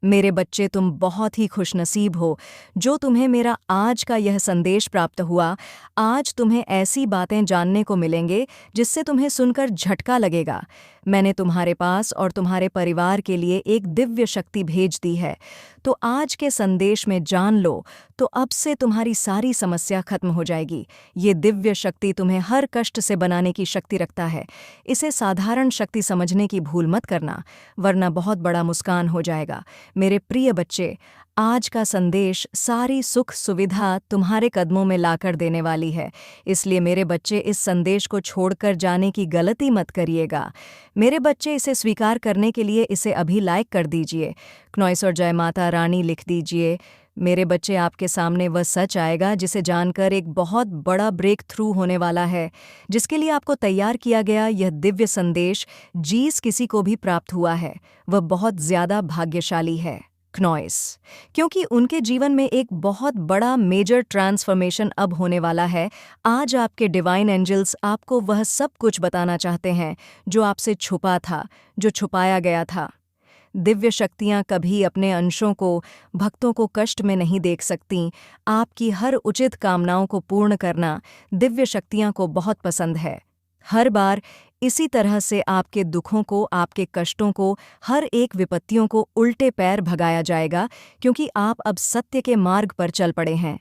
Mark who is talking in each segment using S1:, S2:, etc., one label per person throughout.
S1: मेरे बच्चे, तुम बहुत ही खुशनसीब हो जो तुम्हें मेरा आज का यह संदेश प्राप्त हुआ। आज तुम्हें ऐसी बातें जानने को मिलेंगे जिससे तुम्हें सुनकर झटका लगेगा। मैंने तुम्हारे पास और तुम्हारे परिवार के लिए एक दिव्य शक्ति भेज दी है। तो आज के संदेश में जान लो, तो अब से तुम्हारी सारी समस्या खत्म हो जाएगी। ये दिव्य शक्ति तुम्हें हर कष्ट से बनाने की शक्ति रखता है। इसे साधारण शक्ति समझने की भूल मत करना, वरना बहुत बड़ा नुकसान हो जाएगा। मेरे प्रिय बच्चे, आज का संदेश सारी सुख सुविधा तुम्हारे कदमों में लाकर देने वाली है। इसलिए मेरे बच्चे, इस संदेश को छोड़कर जाने की गलती मत करिएगा। मेरे बच्चे, इसे स्वीकार करने के लिए इसे अभी लाइक कर दीजिए। क्नॉइस और जय माता रानी लिख दीजिए। मेरे बच्चे, आपके सामने वह सच आएगा जिसे जानकर एक बहुत बड़ा ब्रेक थ्रू होने वाला है। जिसके लिए आपको तैयार किया गया यह दिव्य संदेश जिस किसी को भी प्राप्त हुआ है, वह बहुत ज्यादा भाग्यशाली है। क्नॉइस, क्योंकि उनके जीवन में एक बहुत बड़ा मेजर ट्रांसफॉर्मेशन अब होने वाला है। आज आपके डिवाइन एंजल्स आपको वह सब कुछ बताना चाहते हैं जो आपसे छुपा था, जो छुपाया गया था। दिव्य शक्तियां कभी अपने अंशों को, भक्तों को कष्ट में नहीं देख सकतीं। आपकी हर उचित कामनाओं को पूर्ण करना दिव्य शक्तियां को बहुत पसंद है। हर बार इसी तरह से आपके दुखों को, आपके कष्टों को, हर एक विपत्तियों को उल्टे पैर भगाया जाएगा, क्योंकि आप अब सत्य के मार्ग पर चल पड़े हैं।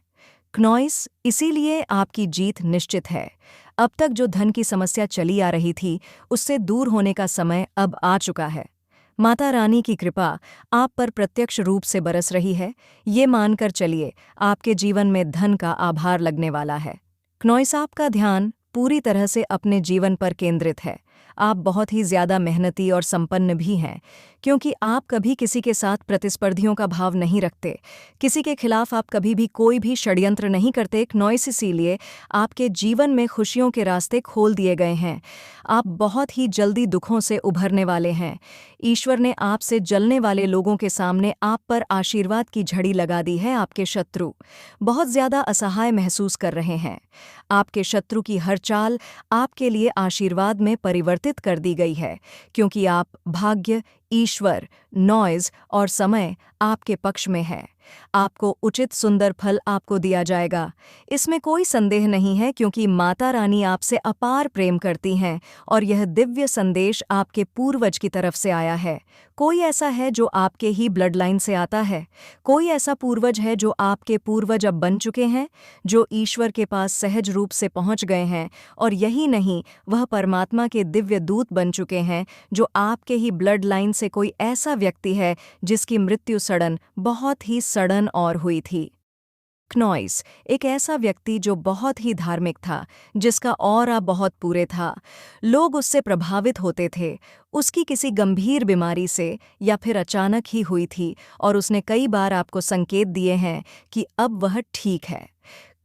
S1: क्नॉइस, इसीलिए आपकी जीत निश्चित है। अब तक जो धन की समस्या चली आ रही थी, उससे दूर होने का समय अब आ चुका है। माता रानी की कृपा आप पर प्रत्यक्ष रूप से बरस रही है। ये मानकर चलिए, आपके जीवन में धन का आभार लगने वाला है। क्नॉइस, आपका ध्यान पूरी तरह से अपने जीवन पर केंद्रित है। आप बहुत ही ज्यादा मेहनती और संपन्न भी हैं, क्योंकि आप कभी किसी के साथ प्रतिस्पर्धियों का भाव नहीं रखते। किसी के खिलाफ आप कभी भी कोई भी षड्यंत्र नहीं करते। क्नॉइस, इसीलिए आपके जीवन में खुशियों के रास्ते खोल दिए गए हैं। आप बहुत ही जल्दी दुखों से उभरने वाले हैं। ईश्वर ने आपसे जलने वाले लोगों के सामने आप पर आशीर्वाद की झड़ी लगा दी है। आपके शत्रु बहुत ज्यादा असहाय महसूस कर रहे हैं। आपके शत्रु की हर चाल आपके लिए आशीर्वाद में परिवर्तित कर दी गई है, क्योंकि आप, भाग्य, ईश्वर, नॉइज और समय आपके पक्ष में है। आपको उचित सुंदर फल आपको दिया जाएगा, इसमें कोई संदेह नहीं है, क्योंकि माता रानी आपसे अपार प्रेम करती हैं और यह दिव्य संदेश आपके पूर्वज की तरफ से आया है। कोई ऐसा है जो आपके ही ब्लड लाइन से आता है? कोई ऐसा पूर्वज है जो आपके पूर्वज अब बन चुके हैं, जो ईश्वर के पास सहज रूप से पहुंच गए हैं? और यही नहीं, वह परमात्मा के दिव्य दूत बन चुके हैं, जो आपके ही ब्लड लाइन से कोई ऐसा व्यक्ति है जिसकी मृत्यु सडन, बहुत ही सडन और हुई थी। क्नॉइस, एक ऐसा व्यक्ति जो बहुत ही धार्मिक था, जिसका ऑरा बहुत पूरे था। लोग उससे प्रभावित होते थे। उसकी किसी गंभीर बीमारी से या फिर अचानक ही हुई थी, और उसने कई बार आपको संकेत दिए हैं कि अब वह ठीक है।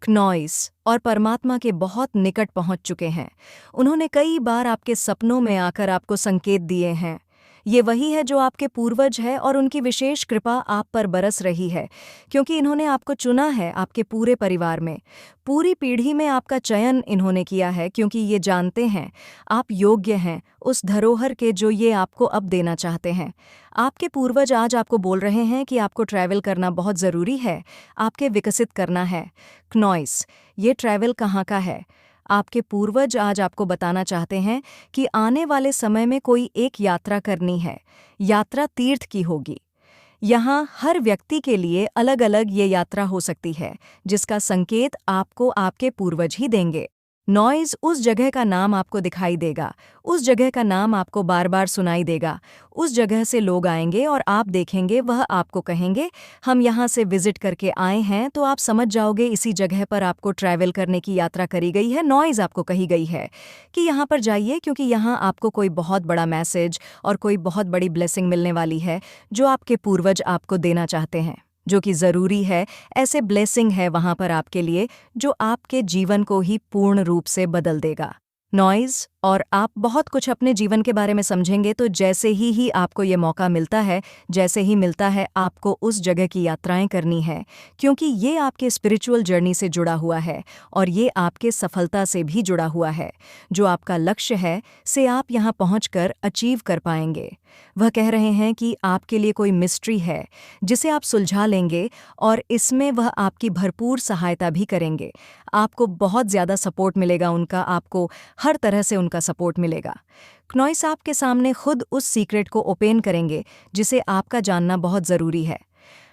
S1: क्नॉइस और परमात्मा के बहुत निकट पहुंच चुके हैं। उन्होंने कई बार आपके सपनों में आकर आपको संकेत दिए हैं। ये वही है जो आपके पूर्वज है, और उनकी विशेष कृपा आप पर बरस रही है, क्योंकि इन्होंने आपको चुना है। आपके पूरे परिवार में, पूरी पीढ़ी में आपका चयन इन्होंने किया है, क्योंकि ये जानते हैं आप योग्य हैं उस धरोहर के जो ये आपको अब देना चाहते हैं। आपके पूर्वज आज आपको बोल रहे हैं कि आपको ट्रैवल करना बहुत ज़रूरी है, आपके विकसित करना है। क्नॉइस, ये ट्रैवल कहाँ का है? आपके पूर्वज आज आपको बताना चाहते हैं कि आने वाले समय में कोई एक यात्रा करनी है। यात्रा तीर्थ की होगी। यहाँ हर व्यक्ति के लिए अलग अलग ये यात्रा हो सकती है, जिसका संकेत आपको आपके पूर्वज ही देंगे। नॉइज, उस जगह का नाम आपको दिखाई देगा, उस जगह का नाम आपको बार बार सुनाई देगा। उस जगह से लोग आएंगे और आप देखेंगे, वह आपको कहेंगे, हम यहाँ से विजिट करके आए हैं। तो आप समझ जाओगे इसी जगह पर आपको ट्रैवल करने की यात्रा करी गई है। नॉइज आपको कही गई है कि यहाँ पर जाइए, क्योंकि यहाँ आपको कोई बहुत बड़ा मैसेज और कोई बहुत बड़ी ब्लेसिंग मिलने वाली है, जो आपके पूर्वज आपको देना चाहते हैं, जो कि ज़रूरी है। ऐसे ब्लेसिंग है वहाँ पर आपके लिए, जो आपके जीवन को ही पूर्ण रूप से बदल देगा। नॉइज, और आप बहुत कुछ अपने जीवन के बारे में समझेंगे, तो जैसे ही आपको ये मौका मिलता है, जैसे ही मिलता है, आपको उस जगह की यात्राएं करनी है, क्योंकि ये आपके स्पिरिचुअल जर्नी से जुड़ा हुआ है और ये आपके सफलता से भी जुड़ा हुआ है। जो आपका लक्ष्य है, से आप यहाँ पहुँचकर अचीव कर पाएंगे। वह कह रहे हैं कि आपके लिए कोई मिस्ट्री है जिसे आप सुलझा लेंगे और इसमें वह आपकी भरपूर सहायता भी करेंगे। आपको बहुत ज़्यादा सपोर्ट मिलेगा उनका, आपको हर तरह से उनका सपोर्ट मिलेगा। क्नॉइस आपके सामने खुद उस सीक्रेट को ओपन करेंगे जिसे आपका जानना बहुत ज़रूरी है।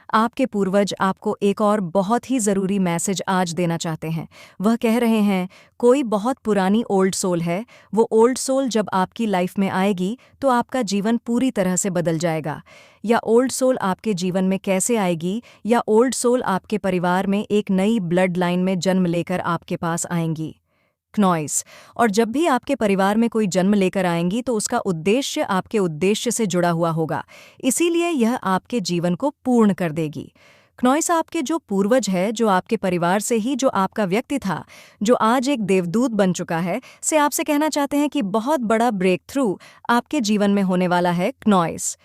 S1: आपके पूर्वज आपको एक और बहुत ही ज़रूरी मैसेज आज देना चाहते हैं। वह कह रहे हैं, कोई बहुत पुरानी ओल्ड सोल है, वो ओल्ड सोल जब आपकी लाइफ में आएगी तो आपका जीवन पूरी तरह से बदल जाएगा। या ओल्ड सोल आपके जीवन में कैसे आएगी, या ओल्ड सोल आपके परिवार में एक नई ब्लड लाइन में जन्म लेकर आपके पास आएंगी। क्नॉइस, और जब भी आपके परिवार में कोई जन्म लेकर आएंगी तो उसका उद्देश्य आपके उद्देश्य से जुड़ा हुआ होगा, इसीलिए यह आपके जीवन को पूर्ण कर देगी। क्नॉइस आपके जो पूर्वज है, जो आपके परिवार से ही जो आपका व्यक्ति था, जो आज एक देवदूत बन चुका है, से आपसे कहना चाहते हैं कि बहुत बड़ा ब्रेक थ्रू आपके जीवन में होने वाला है। क्नॉइस,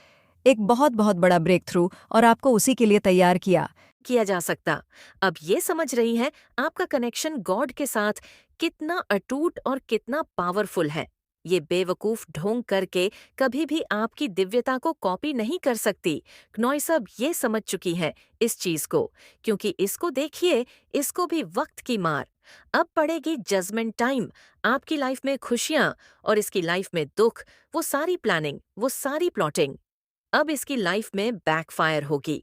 S1: एक बहुत बहुत बड़ा ब्रेक थ्रू, और आपको उसी के लिए तैयार
S2: किया जा सकता। अब ये समझ रही हैं आपका कनेक्शन गॉड के साथ कितना अटूट और कितना पावरफुल है। ये बेवकूफ ढोंग करके कभी भी आपकी दिव्यता को कॉपी नहीं कर सकती। क्नॉइस अब ये समझ चुकी है इस चीज को, क्योंकि इसको देखिए, इसको भी वक्त की मार। अब पड़ेगी जजमेंट टाइम। आपकी लाइफ में खुशियां और इसकी लाइफ में दुख, वो सारी प्लानिंग, वो सारी प्लॉटिंग अब इसकी लाइफ में बैकफायर होगी।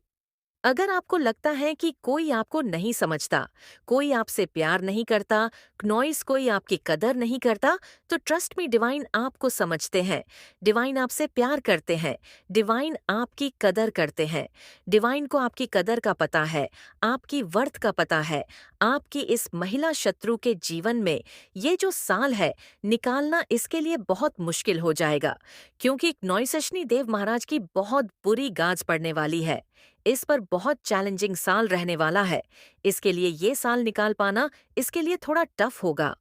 S2: अगर आपको लगता है कि कोई आपको नहीं समझता, कोई आपसे प्यार नहीं करता, नॉइस कोई आपकी कदर नहीं करता, तो ट्रस्ट मी, डिवाइन आपको समझते हैं। डिवाइन आपसे प्यार करते हैं। डिवाइन आपकी कदर करते हैं। डिवाइन को आपकी कदर का पता है, आपकी वर्थ का पता है। आपकी इस महिला शत्रु के जीवन में ये जो साल है, निकालना इसके लिए बहुत मुश्किल हो जाएगा, क्योंकि नॉइसशनी देव महाराज की बहुत बुरी गाज पड़ने वाली है। इस पर बहुत चैलेंजिंग साल रहने वाला है। इसके लिए ये साल निकाल पाना इसके लिए थोड़ा टफ होगा।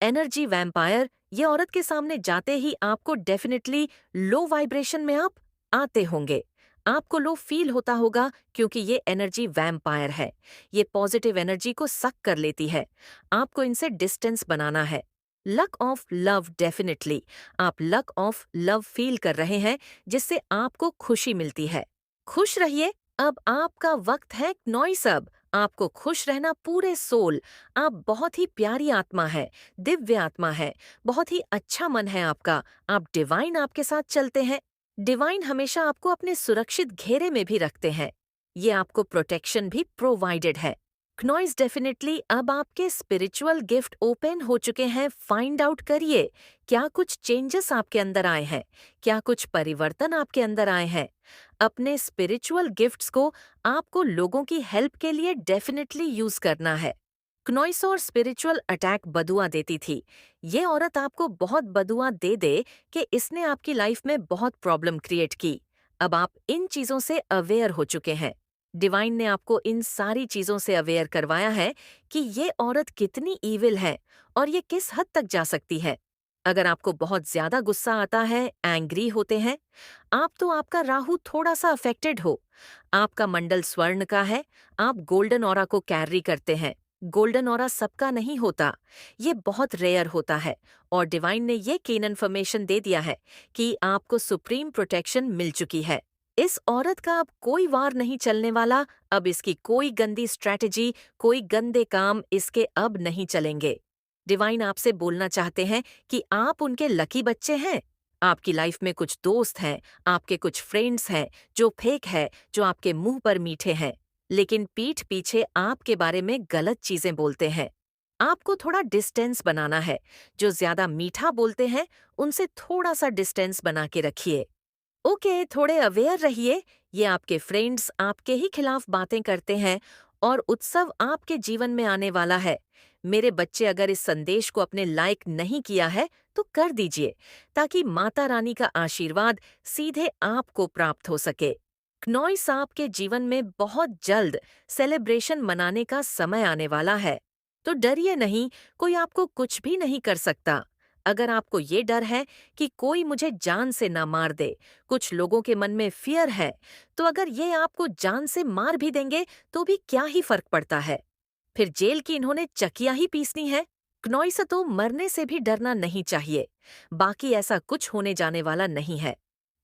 S2: एनर्जी वैम्पायर, ये औरत के सामने जाते ही आपको डेफिनेटली लो वाइब्रेशन में आप आते होंगे। आपको लो फील होता होगा, क्योंकि ये एनर्जी वैम्पायर है। ये पॉजिटिव एनर्जी को सक कर लेती है। आपको इनसे डिस्टेंस बनाना है। लक ऑफ लव, डेफिनेटली आप लक ऑफ लव फील कर रहे हैं, जिससे आपको खुशी मिलती है। खुश रहिए। अब आपका वक्त है नॉइस। अब आपको खुश रहना पूरे सोल। आप बहुत ही प्यारी आत्मा है, दिव्य आत्मा है, बहुत ही अच्छा मन है आपका। आप डिवाइन आपके साथ चलते हैं। डिवाइन हमेशा आपको अपने सुरक्षित घेरे में भी रखते हैं। ये आपको प्रोटेक्शन भी प्रोवाइडेड है। नॉइस, डेफिनेटली अब आपके स्पिरिचुअल गिफ्ट ओपन हो चुके हैं। फाइंड आउट करिए, क्या कुछ चेंजेस आपके अंदर आए हैं, क्या कुछ परिवर्तन आपके अंदर आए हैं। अपने स्पिरिचुअल गिफ्ट्स को आपको लोगों की हेल्प के लिए डेफिनेटली यूज करना है। क्नॉइस और स्पिरिचुअल अटैक बदुआ देती थी। ये औरत आपको बहुत बदुआ दे दे कि इसने आपकी लाइफ में बहुत प्रॉब्लम क्रिएट की। अब आप इन चीजों से अवेयर हो चुके हैं। डिवाइन ने आपको इन सारी चीजों से अवेयर करवाया है कि ये औरत कितनी ईविल है और ये किस हद तक जा सकती है। अगर आपको बहुत ज्यादा गुस्सा आता है, एंग्री होते हैं आप, तो आपका राहु थोड़ा सा अफेक्टेड हो। आपका मंडल स्वर्ण का है, आप गोल्डन ऑरा को कैरी करते हैं। गोल्डन ऑरा सबका नहीं होता, ये बहुत रेयर होता है। और डिवाइन ने ये कीन इन्फॉर्मेशन दे दिया है कि आपको सुप्रीम प्रोटेक्शन मिल चुकी है। इस औरत का अब कोई वार नहीं चलने वाला। अब इसकी कोई गंदी स्ट्रैटेजी, कोई गंदे काम इसके अब नहीं चलेंगे। डिवाइन आपसे बोलना चाहते हैं कि आप उनके लकी बच्चे हैं। आपकी लाइफ में कुछ दोस्त हैं, आपके कुछ फ्रेंड्स हैं जो फेक है, जो आपके मुंह पर मीठे हैं, लेकिन पीठ पीछे आपके बारे में गलत चीजें बोलते हैं। आपको थोड़ा डिस्टेंस बनाना है। जो ज्यादा मीठा बोलते हैं, उनसे थोड़ा सा डिस्टेंस बना के रखिए। ओके, थोड़े अवेयर रहिए। ये आपके फ्रेंड्स आपके ही खिलाफ बातें करते हैं और उत्सव आपके जीवन में आने वाला है। मेरे बच्चे, अगर इस संदेश को अपने लायक नहीं किया है तो कर दीजिए, ताकि माता रानी का आशीर्वाद सीधे आपको प्राप्त हो सके। क्नॉइस, आपके जीवन में बहुत जल्द सेलिब्रेशन मनाने का समय आने वाला है, तो डरिए नहीं, कोई आपको कुछ भी नहीं कर सकता। अगर आपको ये डर है कि कोई मुझे जान से ना मार दे, कुछ लोगों के मन में फियर है, तो अगर ये आपको जान से मार भी देंगे तो भी क्या ही फर्क पड़ता है। फिर जेल की इन्होंने चकियां ही पीसनी है। क्नॉइसतो मरने से भी डरना नहीं चाहिए। बाकी ऐसा कुछ होने जाने वाला नहीं है।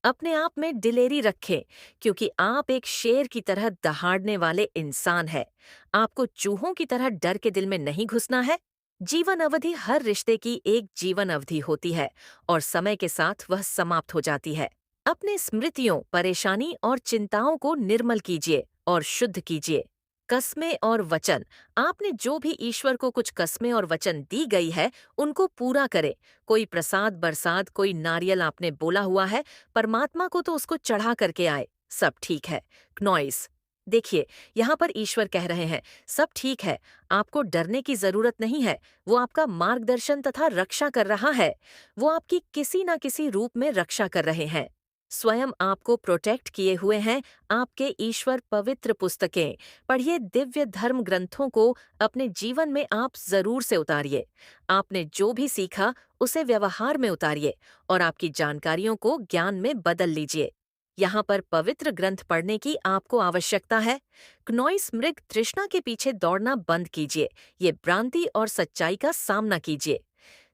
S2: अपने आप में दिलेरी रखें, क्योंकि आप एक शेर की तरह दहाड़ने वाले इंसान हैं। आपको चूहों की तरह डर के दिल में नहीं घुसना है। जीवन अवधि हर रिश्ते की एक जीवन अवधि होती है और समय के साथ वह समाप्त हो जाती है। अपने स्मृतियों, परेशानी और चिंताओं को निर्मल कीजिए और शुद्ध कीजिए। कस्में और वचन, आपने जो भी ईश्वर को कुछ कस्में और वचन दी गई है, उनको पूरा करें। कोई प्रसाद बरसात, कोई नारियल आपने बोला हुआ है, परमात्मा को तो उसको चढ़ा करके आए, सब ठीक है। क्नॉइस, देखिए, यहाँ पर ईश्वर कह रहे हैं, सब ठीक है, आपको डरने की जरूरत नहीं है। वो आपका मार्गदर्शन तथा रक्षा कर रहा है। वो आपकी किसी न किसी रूप में रक्षा कर रहे हैं। स्वयं आपको प्रोटेक्ट किए हुए हैं आपके ईश्वर। पवित्र पुस्तकें पढ़िए, दिव्य धर्म ग्रंथों को अपने जीवन में आप जरूर से उतारिए। आपने जो भी सीखा उसे व्यवहार में उतारिए और आपकी जानकारियों को ज्ञान में बदल लीजिए। यहाँ पर पवित्र ग्रंथ पढ़ने की आपको आवश्यकता है। क्नॉइस मृग तृष्णा के पीछे दौड़ना बंद कीजिए। ये भ्रांति और सच्चाई का सामना कीजिए।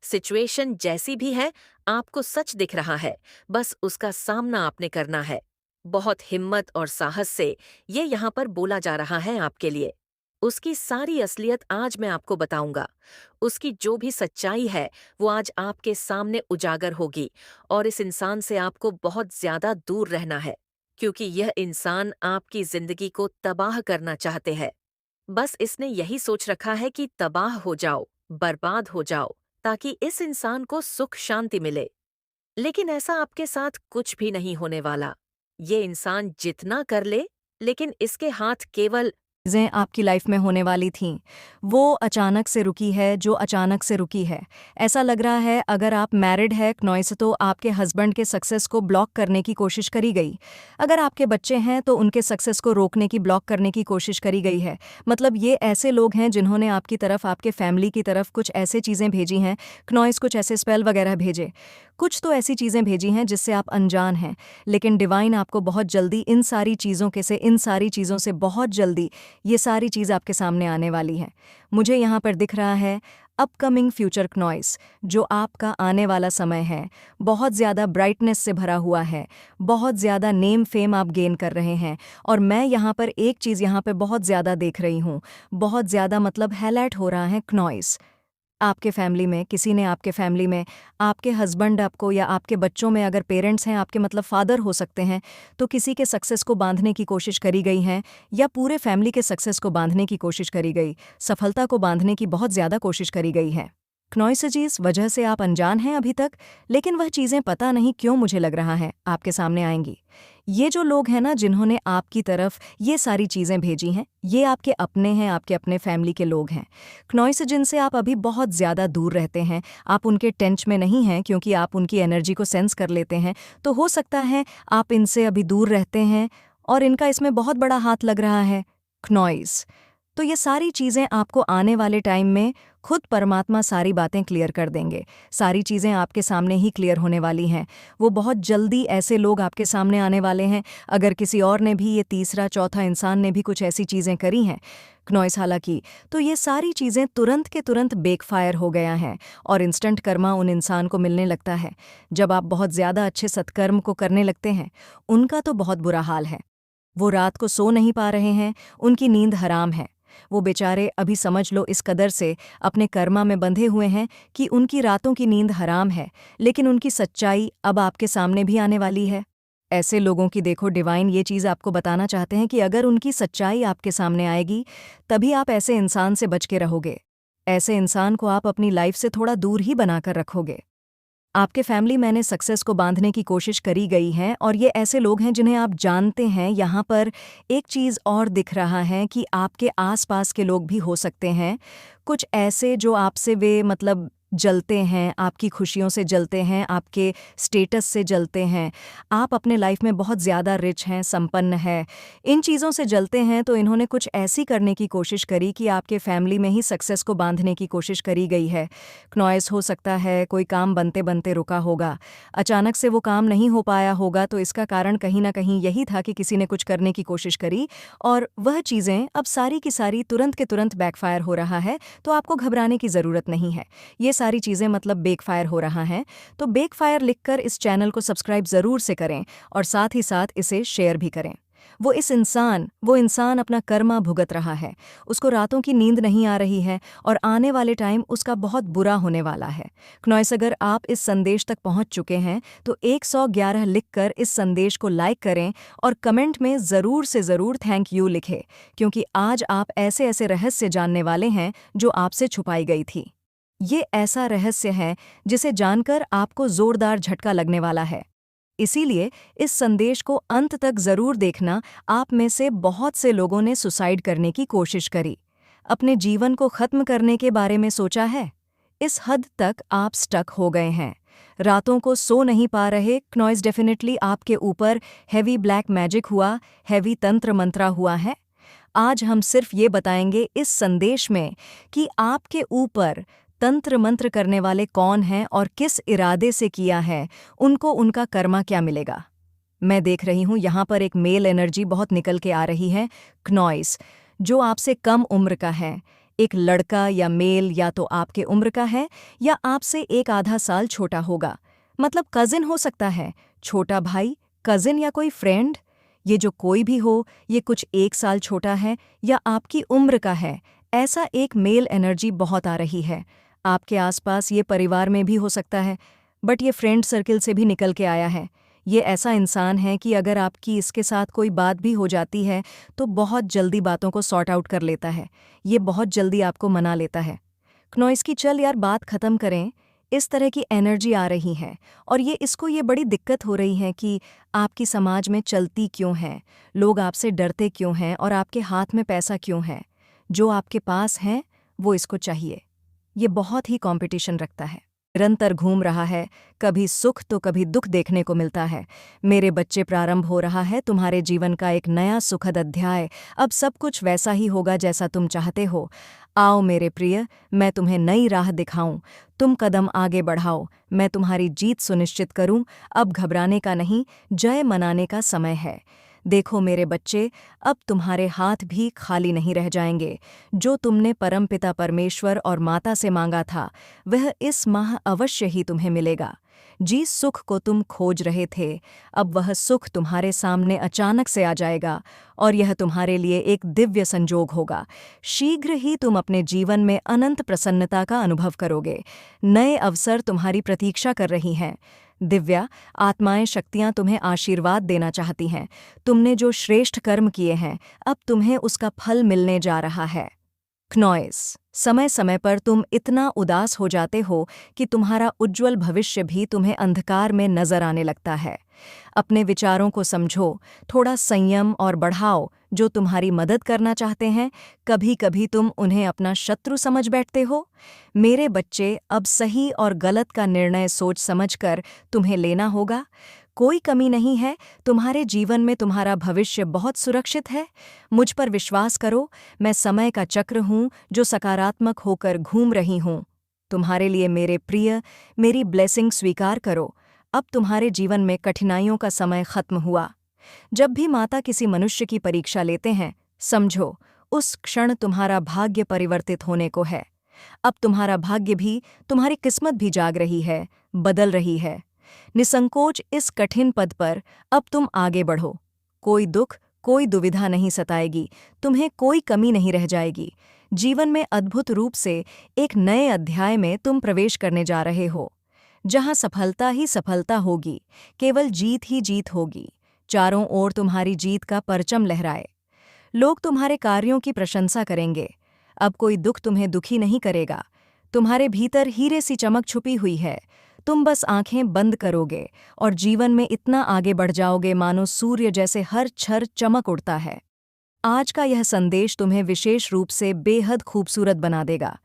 S2: सिचुएशन जैसी भी है, आपको सच दिख रहा है, बस उसका सामना आपने करना है। बहुत हिम्मत और साहस से ये यहाँ पर बोला जा रहा है आपके लिए। उसकी सारी असलियत आज मैं आपको बताऊंगा। उसकी जो भी सच्चाई है वो आज आपके सामने उजागर होगी और इस इंसान से आपको बहुत ज्यादा दूर रहना है, क्योंकि यह इंसान आपकी जिंदगी को तबाह करना चाहते हैं। बस इसने यही सोच रखा है कि तबाह हो जाओ, बर्बाद हो जाओ, ताकि इस इंसान को सुख शांति मिले। लेकिन ऐसा आपके साथ कुछ भी नहीं होने वाला। ये इंसान जितना कर ले, लेकिन इसके हाथ केवल
S1: चीज़ें आपकी लाइफ में होने वाली थीं, वो अचानक से रुकी है, जो अचानक से रुकी है। ऐसा लग रहा है अगर आप मैरिड है क्नॉइस, तो आपके हस्बैंड के सक्सेस को ब्लॉक करने की कोशिश करी गई। अगर आपके बच्चे हैं तो उनके सक्सेस को रोकने की, ब्लॉक करने की कोशिश करी गई है। मतलब ये ऐसे लोग हैं जिन्होंने आपकी तरफ, आपके फैमिली की तरफ कुछ ऐसे चीज़ें भेजी हैं क्नॉइस, कुछ ऐसे स्पेल वगैरह भेजे, कुछ तो ऐसी चीज़ें भेजी हैं जिससे आप अनजान हैं। लेकिन डिवाइन आपको बहुत जल्दी इन सारी चीज़ों से बहुत जल्दी ये सारी चीज़ आपके सामने आने वाली है। मुझे यहाँ पर दिख रहा है अपकमिंग फ्यूचर क्नॉइस, जो आपका आने वाला समय है, बहुत ज़्यादा ब्राइटनेस से भरा हुआ है, बहुत ज़्यादा नेम फेम आप गेन कर रहे हैं। और मैं यहाँ पर एक चीज़ यहाँ पे बहुत ज़्यादा देख रही हूँ, बहुत ज़्यादा मतलब हाईलाइट हो रहा है क्नॉइस। आपके फैमिली में किसी ने, आपके फैमिली में आपके हस्बैंड आपको, या आपके बच्चों में अगर पेरेंट्स हैं आपके, मतलब फादर हो सकते हैं, तो किसी के सक्सेस को बांधने की कोशिश करी गई है, या पूरे फैमिली के सक्सेस को बांधने की कोशिश करी गई, सफलता को बांधने की बहुत ज़्यादा कोशिश करी गई है। क्नॉइस वजह से आप अनजान हैं अभी तक, लेकिन वह चीज़ें पता नहीं क्यों मुझे लग रहा है आपके सामने आएंगी। ये जो लोग हैं ना जिन्होंने आपकी तरफ ये सारी चीज़ें भेजी हैं, ये आपके अपने हैं, आपके अपने फैमिली के लोग हैं। क्नॉइस जिनसे आप अभी बहुत ज़्यादा दूर रहते हैं, आप उनके टच में नहीं हैं क्योंकि आप उनकी एनर्जी को सेंस कर लेते हैं। तो हो सकता है आप इनसे अभी दूर रहते हैं और इनका इसमें बहुत बड़ा हाथ लग रहा है क्नॉइस। तो ये सारी चीज़ें आपको आने वाले टाइम में खुद परमात्मा सारी बातें क्लियर कर देंगे। सारी चीज़ें आपके सामने ही क्लियर होने वाली हैं। वो बहुत जल्दी ऐसे लोग आपके सामने आने वाले हैं। अगर किसी और ने भी, ये तीसरा चौथा इंसान ने भी कुछ ऐसी चीज़ें करी हैं क्नॉइस हालांकि, तो ये सारी चीज़ें तुरंत के तुरंत बेकफायर हो गया है और इंस्टेंट कर्मा उन इंसान को मिलने लगता है। जब आप बहुत ज़्यादा अच्छे सत्कर्म को करने लगते हैं, उनका तो बहुत बुरा हाल है। वो रात को सो नहीं पा रहे हैं, उनकी नींद हराम है। वो बेचारे अभी समझ लो इस कदर से अपने कर्मा में बंधे हुए हैं कि उनकी रातों की नींद हराम है, लेकिन उनकी सच्चाई अब आपके सामने भी आने वाली है। ऐसे लोगों की देखो, डिवाइन ये चीज़ आपको बताना चाहते हैं कि अगर उनकी सच्चाई आपके सामने आएगी, तभी आप ऐसे इंसान से बच के रहोगे। ऐसे इंसान को आप अपनी लाइफ से थोड़ा दूर ही बनाकर रखोगे। आपके फैमिली मैंने सक्सेस को बांधने की कोशिश करी गई है और ये ऐसे लोग हैं जिन्हें आप जानते हैं। यहाँ पर एक चीज़ और दिख रहा है कि आपके आसपास के लोग भी हो सकते हैं कुछ ऐसे जो आपसे, वे मतलब जलते हैं, आपकी खुशियों से जलते हैं, आपके स्टेटस से जलते हैं, आप अपने लाइफ में बहुत ज़्यादा रिच हैं, संपन्न हैं, इन चीज़ों से जलते हैं, तो इन्होंने कुछ ऐसी करने की कोशिश करी कि आपके फैमिली में ही सक्सेस को बांधने की कोशिश करी गई है। क्नॉइस हो सकता है कोई काम बनते बनते रुका होगा, अचानक से वो काम नहीं हो पाया होगा, तो इसका कारण कहीं ना कहीं यही था कि किसी ने कुछ करने की कोशिश करी और वह चीज़ें अब सारी की सारी तुरंत के तुरंत बैकफायर हो रहा है। तो आपको घबराने की ज़रूरत नहीं है। ये सारी चीज़ें मतलब बेकफायर हो रहा है, तो बेकफायर लिखकर इस चैनल को सब्सक्राइब ज़रूर से करें और साथ ही साथ इसे शेयर भी करें। वो इंसान अपना कर्मा भुगत रहा है, उसको रातों की नींद नहीं आ रही है और आने वाले टाइम उसका बहुत बुरा होने वाला है। क्नॉइस, अगर आप इस संदेश तक पहुंच चुके हैं तो 111 लिखकर इस संदेश को लाइक करें और कमेंट में ज़रूर से ज़रूर थैंक यू लिखें, क्योंकि आज आप ऐसे ऐसे रहस्य जानने वाले हैं जो आपसे छुपाई गई थी। ये ऐसा रहस्य है जिसे जानकर आपको जोरदार झटका लगने वाला है। इसीलिए इस संदेश को अंत तक जरूर देखना। आप में से बहुत से लोगों ने सुसाइड करने की कोशिश करी, अपने जीवन को खत्म करने के बारे में सोचा है। इस हद तक आप स्टक हो गए हैं, रातों को सो नहीं पा रहे। क्नॉइस, डेफिनेटली आपके ऊपर हैवी ब्लैक मैजिक हुआ, हैवी तंत्र मंत्रा हुआ है। आज हम सिर्फ ये बताएंगे इस संदेश में कि आपके ऊपर तंत्र मंत्र करने वाले कौन हैं और किस इरादे से किया है, उनको उनका कर्मा क्या मिलेगा। मैं देख रही हूँ यहाँ पर एक मेल एनर्जी बहुत निकल के आ रही है। क्नॉइस, जो आपसे कम उम्र का है, एक लड़का या मेल या तो आपके उम्र का है या आपसे एक आधा साल छोटा होगा, मतलब कजिन हो सकता है, छोटा भाई, कजिन या कोई फ्रेंड। ये जो कोई भी हो, ये कुछ 1 साल छोटा है या आपकी उम्र का है, ऐसा एक मेल एनर्जी बहुत आ रही है। आपके आसपास ये परिवार में भी हो सकता है, बट ये फ्रेंड सर्किल से भी निकल के आया है। ये ऐसा इंसान है कि अगर आपकी इसके साथ कोई बात भी हो जाती है तो बहुत जल्दी बातों को सॉर्ट आउट कर लेता है, ये बहुत जल्दी आपको मना लेता है। क्नॉइस की चल यार बात ख़त्म करें, इस तरह की एनर्जी आ रही है और ये बड़ी दिक्कत हो रही है कि आपकी समाज में चलती क्यों है, लोग आपसे डरते क्यों हैं और आपके हाथ में पैसा क्यों है। जो आपके पास है वो इसको चाहिए। ये बहुत ही कंपटीशन रखता है, निरंतर घूम रहा है, कभी सुख तो कभी दुख देखने को मिलता है। मेरे बच्चे, प्रारंभ हो रहा है तुम्हारे जीवन का एक नया सुखद अध्याय। अब सब कुछ वैसा ही होगा जैसा तुम चाहते हो। आओ मेरे प्रिय, मैं तुम्हें नई राह दिखाऊं, तुम कदम आगे बढ़ाओ, मैं तुम्हारी जीत सुनिश्चित करूं। अब घबराने का नहीं, जय मनाने का समय है। देखो मेरे बच्चे, अब तुम्हारे हाथ भी खाली नहीं रह जाएंगे। जो तुमने परमपिता परमेश्वर और माता से मांगा था, वह इस माह अवश्य ही तुम्हें मिलेगा। जिस सुख को तुम खोज रहे थे, अब वह सुख तुम्हारे सामने अचानक से आ जाएगा और यह तुम्हारे लिए एक दिव्य संजोग होगा। शीघ्र ही तुम अपने जीवन में अनंत प्रसन्नता का अनुभव करोगे। नए अवसर तुम्हारी प्रतीक्षा कर रही हैं। दिव्या आत्माएं, शक्तियां तुम्हें आशीर्वाद देना चाहती हैं। तुमने जो श्रेष्ठ कर्म किए हैं, अब तुम्हें उसका फल मिलने जा रहा है। क्नॉइस, समय समय पर तुम इतना उदास हो जाते हो कि तुम्हारा उज्ज्वल भविष्य भी तुम्हें अंधकार में नजर आने लगता है। अपने विचारों को समझो, थोड़ा संयम और बढ़ाओ। जो तुम्हारी मदद करना चाहते हैं, कभी कभी तुम उन्हें अपना शत्रु समझ बैठते हो। मेरे बच्चे, अब सही और गलत का निर्णय सोच समझकर तुम्हें लेना होगा। कोई कमी नहीं है, तुम्हारे जीवन में तुम्हारा भविष्य बहुत सुरक्षित है। मुझ पर विश्वास करो, मैं समय का चक्र हूँ जो सकारात्मक होकर घूम रही हूँ। तुम्हारे लिए मेरे प्रिय, मेरी ब्लेसिंग स्वीकार करो। अब तुम्हारे जीवन में कठिनाइयों का समय खत्म हुआ। जब भी माता किसी मनुष्य की परीक्षा लेते हैं, समझो उस क्षण तुम्हारा भाग्य परिवर्तित होने को है। अब तुम्हारा भाग्य भी, तुम्हारी किस्मत भी जाग रही है, बदल रही है। निसंकोच इस कठिन पद पर अब तुम आगे बढ़ो। कोई दुख, कोई दुविधा नहीं सताएगी, तुम्हें कोई कमी नहीं रह जाएगी। जीवन में अद्भुत रूप से एक नए अध्याय में तुम प्रवेश करने जा रहे हो, जहां सफलता ही सफलता होगी, केवल जीत ही जीत होगी। चारों ओर तुम्हारी जीत का परचम लहराए। लोग तुम्हारे कार्यों की प्रशंसा करेंगे। अब कोई दुख तुम्हें दुखी नहीं करेगा। तुम्हारे भीतर हीरे सी चमक छुपी हुई है। तुम बस आंखें बंद करोगे और जीवन में इतना आगे बढ़ जाओगे मानो सूर्य जैसे हर क्षण चमक उड़ता है। आज का यह संदेश तुम्हें विशेष रूप से बेहद खूबसूरत बना देगा।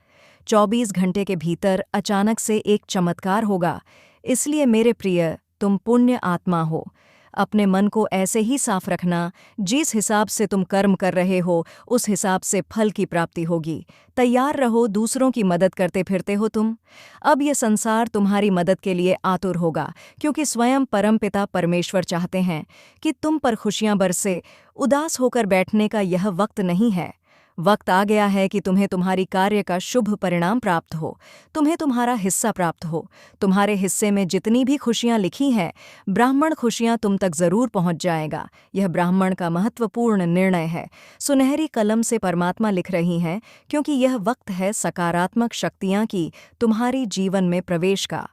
S1: 24 घंटे के भीतर अचानक से एक चमत्कार होगा। इसलिए मेरे प्रिय, तुम पुण्य आत्मा हो। अपने मन को ऐसे ही साफ रखना, जिस हिसाब से तुम कर्म कर रहे हो उस हिसाब से फल की प्राप्ति होगी। तैयार रहो, दूसरों की मदद करते फिरते हो तुम। अब ये संसार तुम्हारी मदद के लिए आतुर होगा, क्योंकि स्वयं परमपिता परमेश्वर चाहते हैं कि तुम पर खुशियां बरसे। उदास होकर बैठने का यह वक्त नहीं है। वक्त आ गया है कि तुम्हें तुम्हारी कार्य का शुभ परिणाम प्राप्त हो, तुम्हें तुम्हारा हिस्सा प्राप्त हो। तुम्हारे हिस्से में जितनी भी खुशियां लिखी हैं, ब्राह्मण खुशियां तुम तक जरूर पहुंच जाएगा। यह ब्राह्मण का महत्वपूर्ण निर्णय है। सुनहरी कलम से परमात्मा लिख रही हैं, क्योंकि यह वक्त है सकारात्मक शक्तियां की तुम्हारी जीवन में प्रवेश का।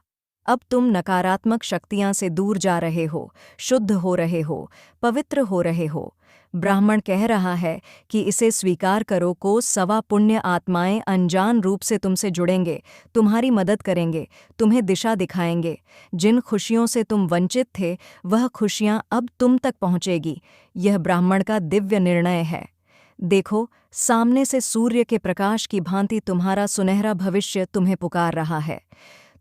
S1: अब तुम नकारात्मक शक्तियां से दूर जा रहे हो, शुद्ध हो रहे हो, पवित्र हो रहे हो। ब्राह्मण कह रहा है कि इसे स्वीकार करो को सवा पुण्य आत्माएं अनजान रूप से तुमसे जुड़ेंगे, तुम्हारी मदद करेंगे, तुम्हें दिशा दिखाएंगे। जिन खुशियों से तुम वंचित थे, वह खुशियां अब तुम तक पहुंचेगी। यह ब्राह्मण का दिव्य निर्णय है। देखो, सामने से सूर्य के प्रकाश की भांति तुम्हारा सुनहरा भविष्य तुम्हें पुकार रहा है।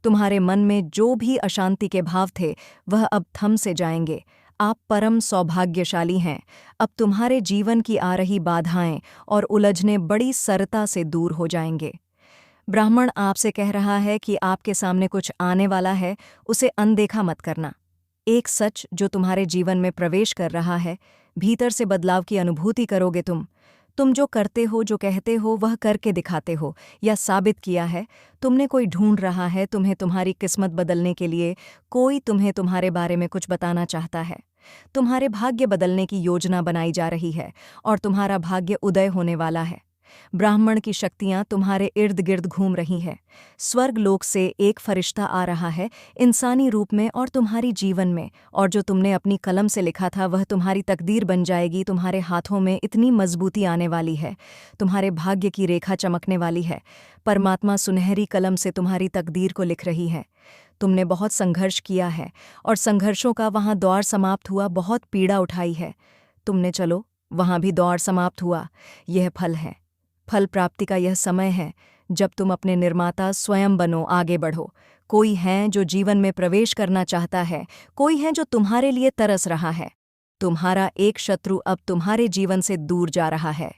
S1: तुम्हारे मन में जो भी अशांति के भाव थे, वह अब थम से जाएंगे। आप परम सौभाग्यशाली हैं। अब तुम्हारे जीवन की आ रही बाधाएं और उलझने बड़ी सरलता से दूर हो जाएंगे। ब्राह्मण आपसे कह रहा है कि आपके सामने कुछ आने वाला है, उसे अनदेखा मत करना। एक सच जो तुम्हारे जीवन में प्रवेश कर रहा है, भीतर से बदलाव की अनुभूति करोगे तुम जो करते हो, जो कहते हो, वह करके दिखाते हो या साबित किया है। तुमने कोई ढूंढ रहा है, तुम्हें तुम्हारी किस्मत बदलने के लिए कोई तुम्हें तुम्हारे बारे में कुछ बताना चाहता है। तुम्हारे भाग्य बदलने की योजना बनाई जा रही है और तुम्हारा भाग्य उदय होने वाला है। ब्राह्मण की शक्तियां तुम्हारे इर्द गिर्द घूम रही है। स्वर्ग लोक से एक फरिश्ता आ रहा है इंसानी रूप में और तुम्हारी जीवन में, और जो तुमने अपनी कलम से लिखा था वह तुम्हारी तकदीर बन जाएगी। तुम्हारे हाथों में इतनी मजबूती आने वाली है, तुम्हारे भाग्य की रेखा चमकने वाली है। परमात्मा सुनहरी कलम से तुम्हारी तकदीर को लिख रही है। तुमने बहुत संघर्ष किया है और संघर्षों का वहाँ दौर समाप्त हुआ, बहुत पीड़ा उठाई है तुमने, चलो वहाँ भी दौर समाप्त हुआ। यह फल है, फल प्राप्ति का यह समय है जब तुम अपने निर्माता स्वयं बनो, आगे बढ़ो। कोई है जो जीवन में प्रवेश करना चाहता है, कोई है जो तुम्हारे लिए तरस रहा है। तुम्हारा एक शत्रु अब तुम्हारे जीवन से दूर जा रहा है।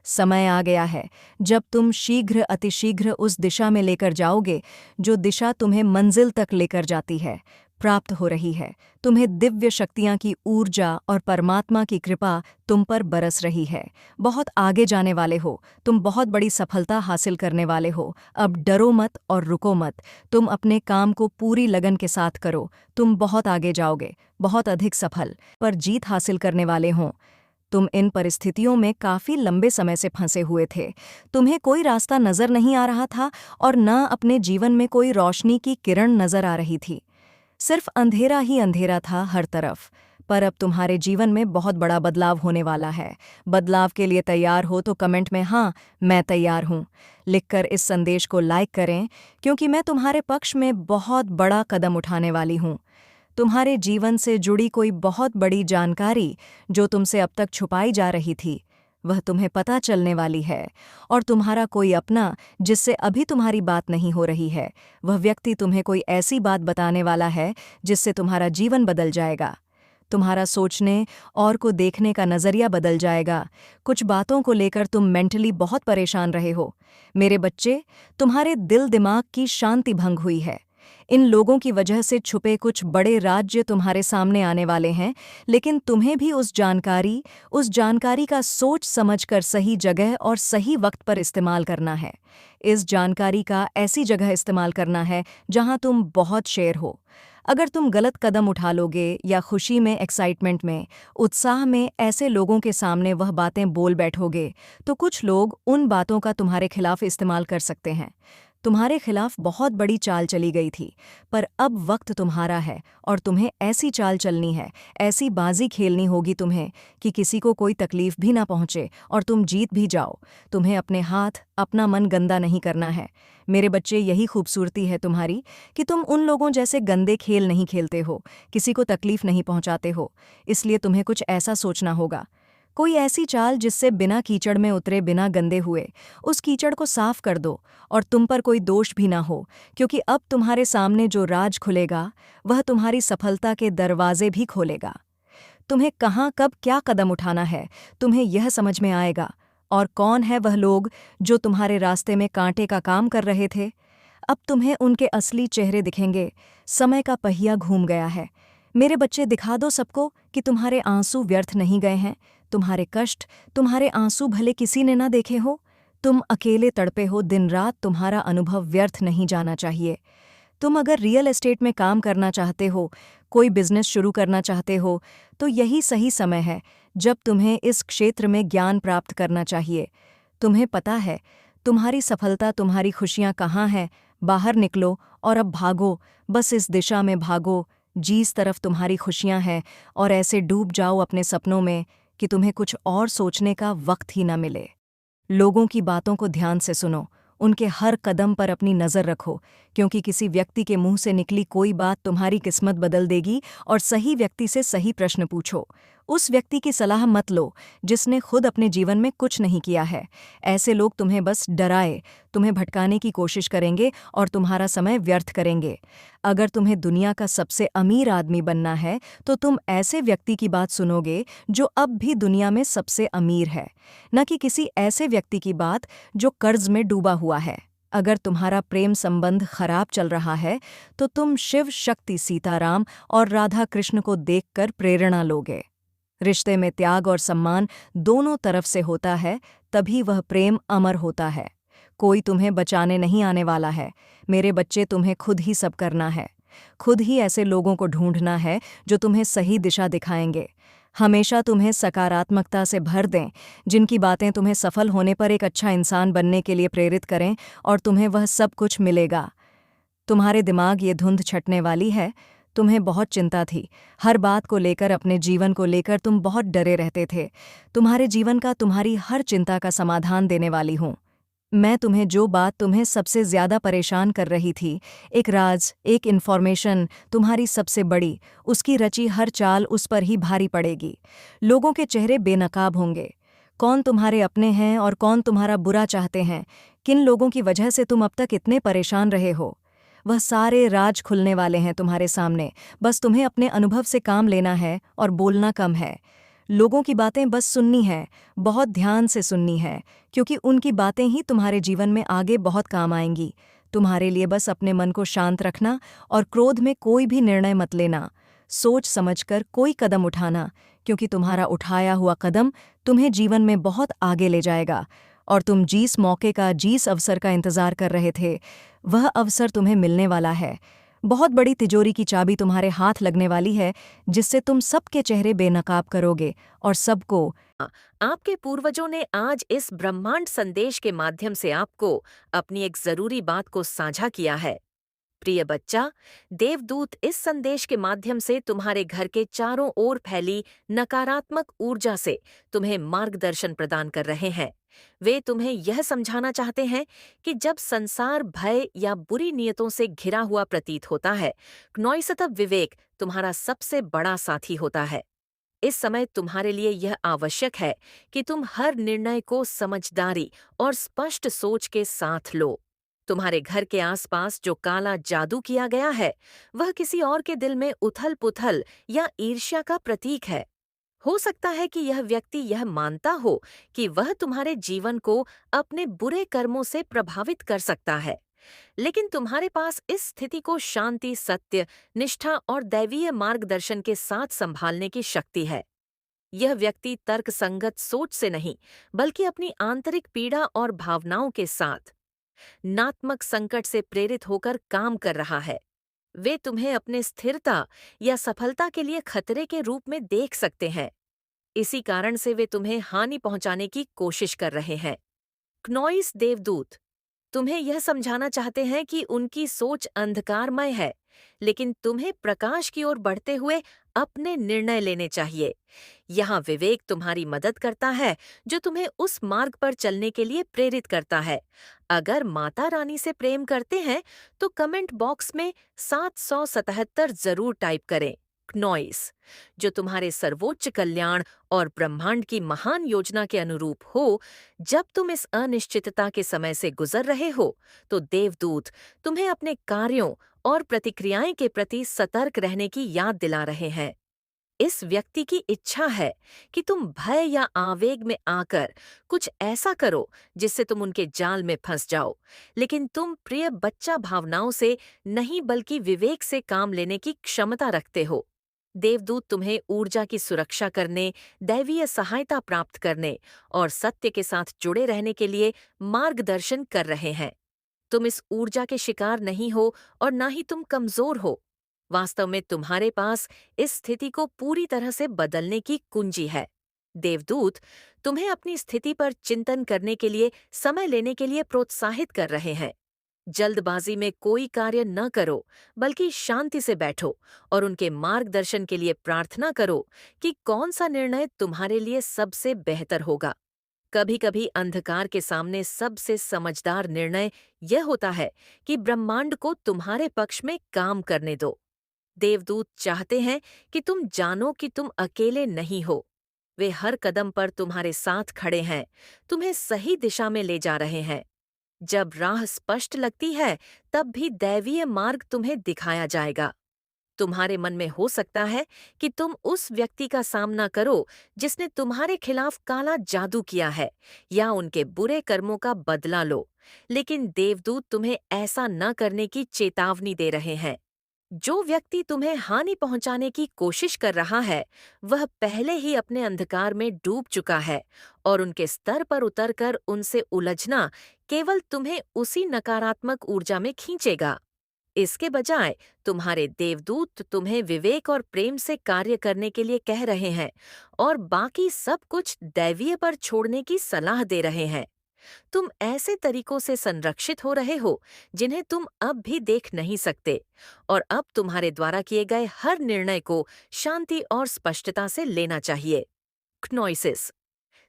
S1: समय आ गया है जब तुम शीघ्र अतिशीघ्र उस दिशा में लेकर जाओगे जो दिशा तुम्हें मंजिल तक लेकर जाती है। प्राप्त हो रही है तुम्हें दिव्य शक्तियां की ऊर्जा और परमात्मा की कृपा तुम पर बरस रही है। बहुत आगे जाने वाले हो तुम, बहुत बड़ी सफलता हासिल करने वाले हो। अब डरो मत और रुको मत, तुम अपने काम को पूरी लगन के साथ करो। तुम बहुत आगे जाओगे, बहुत अधिक सफल पर जीत हासिल करने वाले हों। तुम इन परिस्थितियों में काफी लंबे समय से फंसे हुए थे। तुम्हें कोई रास्ता नजर नहीं आ रहा था और न अपने जीवन में कोई रोशनी की किरण नजर आ रही थी। सिर्फ अंधेरा ही अंधेरा था हर तरफ। पर अब तुम्हारे जीवन में बहुत बड़ा बदलाव होने वाला है। बदलाव के लिए तैयार हो तो कमेंट में हाँ मैं तैयार हूँ लिखकर इस संदेश को लाइक करें, क्योंकि मैं तुम्हारे पक्ष में बहुत बड़ा कदम उठाने वाली हूँ। तुम्हारे जीवन से जुड़ी कोई बहुत बड़ी जानकारी जो तुमसे अब तक छुपाई जा रही थी, वह तुम्हें पता चलने वाली है। और तुम्हारा कोई अपना जिससे अभी तुम्हारी बात नहीं हो रही है, वह व्यक्ति तुम्हें कोई ऐसी बात बताने वाला है जिससे तुम्हारा जीवन बदल जाएगा। तुम्हारा सोचने और को देखने का नज़रिया बदल जाएगा। कुछ बातों को लेकर तुम मेंटली बहुत परेशान रहे हो। मेरे बच्चे, तुम्हारे दिल दिमाग की शांति भंग हुई है। इन लोगों की वजह से छुपे कुछ बड़े राज्य तुम्हारे सामने आने वाले हैं, लेकिन तुम्हें भी उस जानकारी का सोच समझकर सही जगह और सही वक्त पर इस्तेमाल करना है। इस जानकारी का ऐसी जगह इस्तेमाल करना है जहां तुम बहुत शेर हो। अगर तुम गलत कदम उठा लोगे या खुशी में, एक्साइटमेंट में, उत्साह में ऐसे लोगों के सामने वह बातें बोल बैठोगे, तो कुछ लोग उन बातों का तुम्हारे खिलाफ इस्तेमाल कर सकते हैं। तुम्हारे खिलाफ बहुत बड़ी चाल चली गई थी, पर अब वक्त तुम्हारा है और तुम्हें ऐसी चाल चलनी है, ऐसी बाजी खेलनी होगी तुम्हें कि किसी को कोई तकलीफ भी ना पहुंचे और तुम जीत भी जाओ। तुम्हें अपने हाथ, अपना मन गंदा नहीं करना है। मेरे बच्चे, यही खूबसूरती है तुम्हारी कि तुम उन लोगों जैसे गंदे खेल नहीं खेलते हो, किसी को तकलीफ नहीं पहुंचाते हो। इसलिए तुम्हें कुछ ऐसा सोचना होगा, कोई ऐसी चाल जिससे बिना कीचड़ में उतरे, बिना गंदे हुए उस कीचड़ को साफ कर दो, और तुम पर कोई दोष भी ना हो, क्योंकि अब तुम्हारे सामने जो राज खुलेगा वह तुम्हारी सफलता के दरवाजे भी खोलेगा। तुम्हें कहाँ कब क्या कदम उठाना है, तुम्हें यह समझ में आएगा। और कौन है वह लोग जो तुम्हारे रास्ते में कांटे का काम कर रहे थे, अब तुम्हें उनके असली चेहरे दिखेंगे। समय का पहिया घूम गया है। मेरे बच्चे, दिखा दो सबको कि तुम्हारे आंसू व्यर्थ नहीं गए हैं। तुम्हारे कष्ट, तुम्हारे आंसू भले किसी ने ना देखे हो, तुम अकेले तड़पे हो दिन रात, तुम्हारा अनुभव व्यर्थ नहीं जाना चाहिए। तुम अगर रियल एस्टेट में काम करना चाहते हो, कोई बिजनेस शुरू करना चाहते हो, तो यही सही समय है जब तुम्हें इस क्षेत्र में ज्ञान प्राप्त करना चाहिए। तुम्हें पता है तुम्हारी सफलता, तुम्हारी खुशियाँ कहाँ हैं। बाहर निकलो और अब भागो, बस इस दिशा में भागो जिस तरफ तुम्हारी खुशियाँ हैं, और ऐसे डूब जाओ अपने सपनों में कि तुम्हें कुछ और सोचने का वक्त ही न मिले। लोगों की बातों को ध्यान से सुनो, उनके हर कदम पर अपनी नज़र रखो, क्योंकि किसी व्यक्ति के मुंह से निकली कोई बात तुम्हारी किस्मत बदल देगी। और सही व्यक्ति से सही प्रश्न पूछो। उस व्यक्ति की सलाह मत लो जिसने खुद अपने जीवन में कुछ नहीं किया है। ऐसे लोग तुम्हें बस डराए, तुम्हें भटकाने की कोशिश करेंगे और तुम्हारा समय व्यर्थ करेंगे। अगर तुम्हें दुनिया का सबसे अमीर आदमी बनना है, तो तुम ऐसे व्यक्ति की बात सुनोगे जो अब भी दुनिया में सबसे अमीर है, न कि किसी ऐसे व्यक्ति की बात जो कर्ज में डूबा हुआ है। अगर तुम्हारा प्रेम संबंध खराब चल रहा है, तो तुम शिव, शक्ति, सीताराम और राधा कृष्ण को देखकर प्रेरणा लोगे। रिश्ते में त्याग और सम्मान दोनों तरफ से होता है, तभी वह प्रेम अमर होता है। कोई तुम्हें बचाने नहीं आने वाला है। मेरे बच्चे, तुम्हें खुद ही सब करना है। खुद ही ऐसे लोगों को ढूंढना है जो तुम्हें सही दिशा दिखाएंगे। हमेशा तुम्हें सकारात्मकता से भर दें, जिनकी बातें तुम्हें सफल होने पर एक अच्छा इंसान बनने के लिए प्रेरित करें, और तुम्हें वह सब कुछ मिलेगा। तुम्हारे दिमाग ये धुंध छटने वाली है। तुम्हें बहुत चिंता थी, हर बात को लेकर, अपने जीवन को लेकर तुम बहुत डरे रहते थे। तुम्हारे जीवन का, तुम्हारी हर चिंता का समाधान देने वाली हूँ मैं। तुम्हें जो बात तुम्हें सबसे ज्यादा परेशान कर रही थी, एक राज, एक इन्फॉर्मेशन तुम्हारी सबसे बड़ी, उसकी रची हर चाल उस पर ही भारी पड़ेगी। लोगों के चेहरे बेनकाब होंगे। कौन तुम्हारे अपने हैं और कौन तुम्हारा बुरा चाहते हैं, किन लोगों की वजह से तुम अब तक इतने परेशान रहे हो, वह सारे राज खुलने वाले हैं तुम्हारे सामने। बस तुम्हें अपने अनुभव से काम लेना है और बोलना कम है। लोगों की बातें बस सुननी है, बहुत ध्यान से सुननी है, क्योंकि उनकी बातें ही तुम्हारे जीवन में आगे बहुत काम आएंगी। तुम्हारे लिए बस अपने मन को शांत रखना और क्रोध में कोई भी निर्णय मत लेना। सोच समझकर कोई कदम उठाना, क्योंकि तुम्हारा उठाया हुआ कदम तुम्हें जीवन में बहुत आगे ले जाएगा। और तुम जिस मौके का, जिस अवसर का इंतजार कर रहे थे, वह अवसर तुम्हें मिलने वाला है। बहुत बड़ी तिजोरी की चाबी तुम्हारे हाथ लगने वाली है, जिससे तुम सबके चेहरे बेनकाब करोगे और सबको।
S2: आपके पूर्वजों ने आज इस ब्रह्मांड संदेश के माध्यम से आपको अपनी एक जरूरी बात को साझा किया है। प्रिय बच्चा, देवदूत इस संदेश के माध्यम से तुम्हारे घर के चारों ओर फैली नकारात्मक ऊर्जा से तुम्हें मार्गदर्शन प्रदान कर रहे हैं। वे तुम्हें यह समझाना चाहते हैं कि जब संसार भय या बुरी नियतों से घिरा हुआ प्रतीत होता है, क्नौइसतब विवेक तुम्हारा सबसे बड़ा साथी होता है। इस समय तुम्हारे लिए यह आवश्यक है कि तुम हर निर्णय को समझदारी और स्पष्ट सोच के साथ लो। तुम्हारे घर के आसपास जो काला जादू किया गया है, वह किसी और के दिल में उथल-पुथल या ईर्ष्या का प्रतीक है। हो सकता है कि यह व्यक्ति यह मानता हो कि वह तुम्हारे जीवन को अपने बुरे कर्मों से प्रभावित कर सकता है, लेकिन तुम्हारे पास इस स्थिति को शांति, सत्य, निष्ठा और दैवीय मार्गदर्शन के साथ संभालने की शक्ति है। यह व्यक्ति तर्कसंगत सोच से नहीं, बल्कि अपनी आंतरिक पीड़ा और भावनाओं के साथ नात्मक संकट से प्रेरित होकर काम कर रहा है। वे तुम्हें अपने स्थिरता या सफलता के लिए खतरे के रूप में देख सकते हैं। इसी कारण से वे तुम्हें हानि पहुंचाने की कोशिश कर रहे हैं। क्नौइस देवदूत तुम्हें यह समझाना चाहते हैं कि उनकी सोच अंधकारमय है, लेकिन तुम्हें प्रकाश की ओर बढ़ते हुए अपने निर्णय लेने चाहिए। यहाँ विवेक तुम्हारी मदद करता है, जो तुम्हें उस मार्ग पर चलने के लिए प्रेरित करता है। अगर माता रानी से प्रेम करते हैं, तो कमेंट बॉक्स में 777 जरूर टाइप करें। क्नॉइस, जो तुम्हारे सर्वोच्च कल्याण और ब्रह्मांड की महान योजना के अनुरूप हो। जब तुम इस अनिश्चितता के समय से गुजर रहे हो, तो देवदूत तुम्हें अपने कार्यों और प्रतिक्रियाएं के प्रति सतर्क रहने की याद दिला रहे हैं। इस व्यक्ति की इच्छा है कि तुम भय या आवेग में आकर कुछ ऐसा करो जिससे तुम उनके जाल में फंस जाओ, लेकिन तुम प्रिय बच्चा भावनाओं से नहीं बल्कि विवेक से काम लेने की क्षमता रखते हो। देवदूत तुम्हें ऊर्जा की सुरक्षा करने, दैवीय सहायता प्राप्त करने और सत्य के साथ जुड़े रहने के लिए मार्गदर्शन कर रहे हैं। तुम इस ऊर्जा के शिकार नहीं हो और ना ही तुम कमजोर हो। वास्तव में तुम्हारे पास इस स्थिति को पूरी तरह से बदलने की कुंजी है। देवदूत तुम्हें अपनी स्थिति पर चिंतन करने के लिए समय लेने के लिए प्रोत्साहित कर रहे हैं। जल्दबाजी में कोई कार्य न करो, बल्कि शांति से बैठो और उनके मार्गदर्शन के लिए प्रार्थना करो कि कौन सा निर्णय तुम्हारे लिए सबसे बेहतर होगा। कभी कभी अंधकार के सामने सबसे समझदार निर्णय यह होता है कि ब्रह्मांड को तुम्हारे पक्ष में काम करने दो। देवदूत चाहते हैं कि तुम जानो कि तुम अकेले नहीं हो। वे हर कदम पर तुम्हारे साथ खड़े हैं, तुम्हें सही दिशा में ले जा रहे हैं। जब राह स्पष्ट लगती है, तब भी दैवीय मार्ग तुम्हें दिखाया जाएगा। तुम्हारे मन में हो सकता है कि तुम उस व्यक्ति का सामना करो जिसने तुम्हारे खिलाफ काला जादू किया है, या उनके बुरे कर्मों का बदला लो, लेकिन देवदूत तुम्हें ऐसा न करने की चेतावनी दे रहे हैं। जो व्यक्ति तुम्हें हानि पहुंचाने की कोशिश कर रहा है, वह पहले ही अपने अंधकार में डूब चुका है, और उनके स्तर पर उतरकर उनसे उलझना केवल तुम्हें उसी नकारात्मक ऊर्जा में खींचेगा। इसके बजाय तुम्हारे देवदूत तुम्हें विवेक और प्रेम से कार्य करने के लिए कह रहे हैं और बाकी सब कुछ दैवीय पर छोड़ने की सलाह दे रहे हैं। तुम ऐसे तरीकों से संरक्षित हो रहे हो जिन्हें तुम अब भी देख नहीं सकते, और अब तुम्हारे द्वारा किए गए हर निर्णय को शांति और स्पष्टता से लेना चाहिए। क्नोइसिस,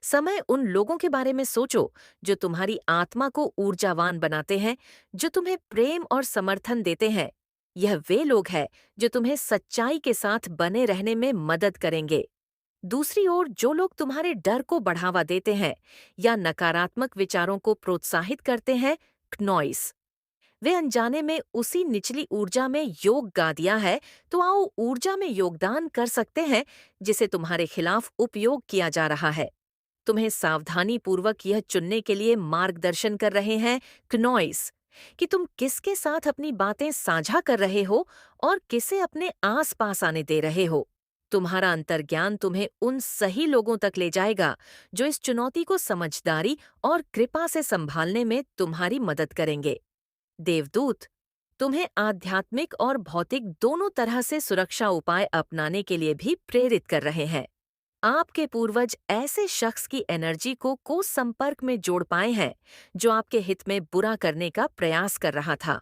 S2: समय उन लोगों के बारे में सोचो जो तुम्हारी आत्मा को ऊर्जावान बनाते हैं, जो तुम्हें प्रेम और समर्थन देते हैं। यह वे लोग हैं जो तुम्हें सच्चाई के साथ बने रहने में मदद करेंगे। दूसरी ओर जो लोग तुम्हारे डर को बढ़ावा देते हैं या नकारात्मक विचारों को प्रोत्साहित करते हैं, क्नॉइस, वे अनजाने में उसी निचली ऊर्जा में योग गा दिया है, तो आओ ऊर्जा में योगदान कर सकते हैं जिसे तुम्हारे खिलाफ उपयोग किया जा रहा है। तुम्हें सावधानी पूर्वक यह चुनने के लिए मार्गदर्शन कर रहे हैं, क्नॉइस, कि तुम किसके साथ अपनी बातें साझा कर रहे हो और किसे अपने आस पास आने दे रहे हो। तुम्हारा अंतर्ज्ञान तुम्हें उन सही लोगों तक ले जाएगा जो इस चुनौती को समझदारी और कृपा से संभालने में तुम्हारी मदद करेंगे। देवदूत तुम्हें आध्यात्मिक और भौतिक दोनों तरह से सुरक्षा उपाय अपनाने के लिए भी प्रेरित कर रहे हैं। आपके पूर्वज ऐसे शख्स की एनर्जी को संपर्क में जोड़ पाए हैं जो आपके हित में बुरा करने का प्रयास कर रहा था।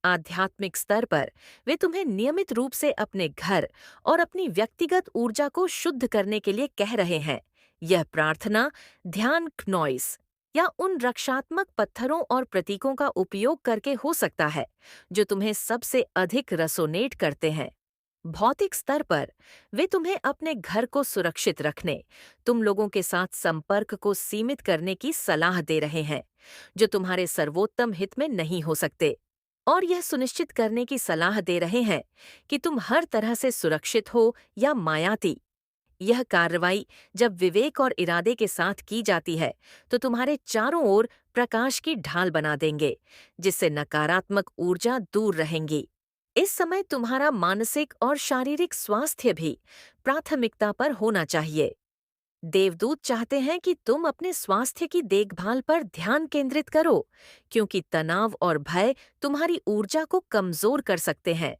S2: आध्यात्मिक स्तर पर वे तुम्हें नियमित रूप से अपने घर और अपनी व्यक्तिगत ऊर्जा को शुद्ध करने के लिए कह रहे हैं। यह प्रार्थना, ध्यान, क्नॉइस या उन रक्षात्मक पत्थरों और प्रतीकों का उपयोग करके हो सकता है जो तुम्हें सबसे अधिक रेसोनेट करते हैं। भौतिक स्तर पर वे तुम्हें अपने घर को सुरक्षित रखने, तुम लोगों के साथ संपर्क को सीमित करने की सलाह दे रहे हैं जो तुम्हारे सर्वोत्तम हित में नहीं हो सकते, और यह सुनिश्चित करने की सलाह दे रहे हैं कि तुम हर तरह से सुरक्षित हो या मायाती। यह कार्रवाई जब विवेक और इरादे के साथ की जाती है, तो तुम्हारे चारों ओर प्रकाश की ढाल बना देंगे, जिससे नकारात्मक ऊर्जा दूर रहेंगी। इस समय तुम्हारा मानसिक और शारीरिक स्वास्थ्य भी प्राथमिकता पर होना चाहिए। देवदूत चाहते हैं कि तुम अपने स्वास्थ्य की देखभाल पर ध्यान केंद्रित करो, क्योंकि तनाव और भय तुम्हारी ऊर्जा को कमजोर कर सकते हैं।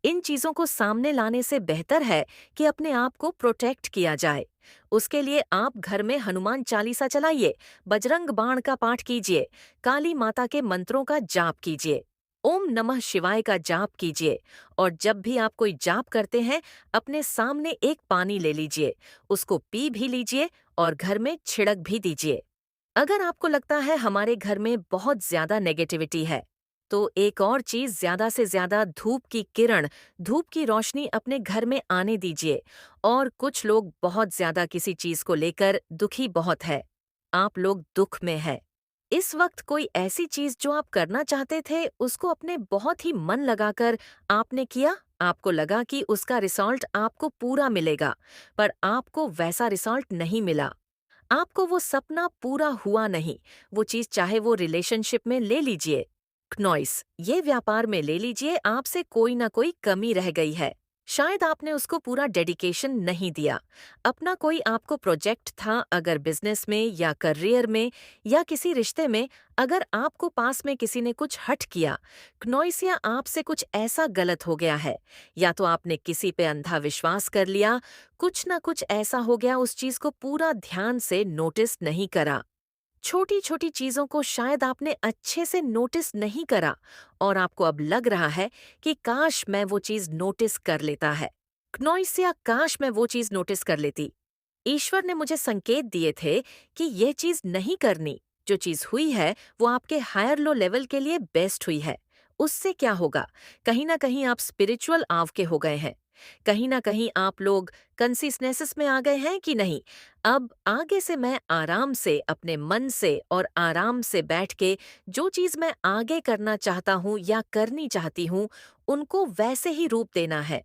S2: इन चीजों को सामने लाने से बेहतर है कि अपने आप को प्रोटेक्ट किया जाए। उसके लिए आप घर में हनुमान चालीसा चलाइए, बजरंग बाण का पाठ कीजिए, काली माता के मंत्रों का जाप कीजिए, ओम नमः शिवाय का जाप कीजिए, और जब भी आप कोई जाप करते हैं, अपने सामने एक पानी ले लीजिए, उसको पी भी लीजिए और घर में छिड़क भी दीजिए। अगर आपको लगता है हमारे घर में बहुत ज्यादा नेगेटिविटी है, तो एक और चीज, ज्यादा से ज्यादा धूप की किरण, धूप की रोशनी अपने घर में आने दीजिए। और कुछ लोग बहुत ज्यादा किसी चीज को लेकर दुखी बहुत है, आप लोग दुख में है। इस वक्त कोई ऐसी चीज जो आप करना चाहते थे उसको अपने बहुत ही मन लगाकर आपने किया, आपको लगा कि उसका रिजल्ट आपको पूरा मिलेगा, पर आपको वैसा रिजल्ट नहीं मिला। आपको वो सपना पूरा हुआ नहीं। वो चीज चाहे वो रिलेशनशिप में ले लीजिए, नॉइस, ये व्यापार में ले लीजिए, आपसे कोई ना कोई कमी रह गई है। शायद आपने उसको पूरा डेडिकेशन नहीं दिया। अपना कोई आपको प्रोजेक्ट था, अगर बिजनेस में या करियर में या किसी रिश्ते में, अगर आपको पास में किसी ने कुछ हट किया, नॉइस, या आपसे कुछ ऐसा गलत हो गया है, या तो आपने किसी पे अंधा विश्वास कर लिया, कुछ ना कुछ ऐसा हो गया, उस चीज को पूरा ध्यान से नोटिस नहीं करा। छोटी छोटी चीजों को शायद आपने अच्छे से नोटिस नहीं करा, और आपको अब लग रहा है कि काश मैं वो चीज नोटिस कर लेता है। नॉइस, या काश मैं वो चीज नोटिस कर लेती। ईश्वर ने मुझे संकेत दिए थे कि ये चीज नहीं करनी। जो चीज हुई है वो आपके हायर लो लेवल के लिए बेस्ट हुई है। उससे क्या होगा, कहीं ना कहीं आप स्पिरिचुअल आव के हो गए हैं। कहीं ना कहीं आप लोग कंसिस्टेंस में आ गए हैं कि नहीं, अब आगे से मैं आराम से अपने मन से और आराम से बैठ के जो चीज मैं आगे करना चाहता हूँ या करनी चाहती हूँ, उनको वैसे ही रूप देना है।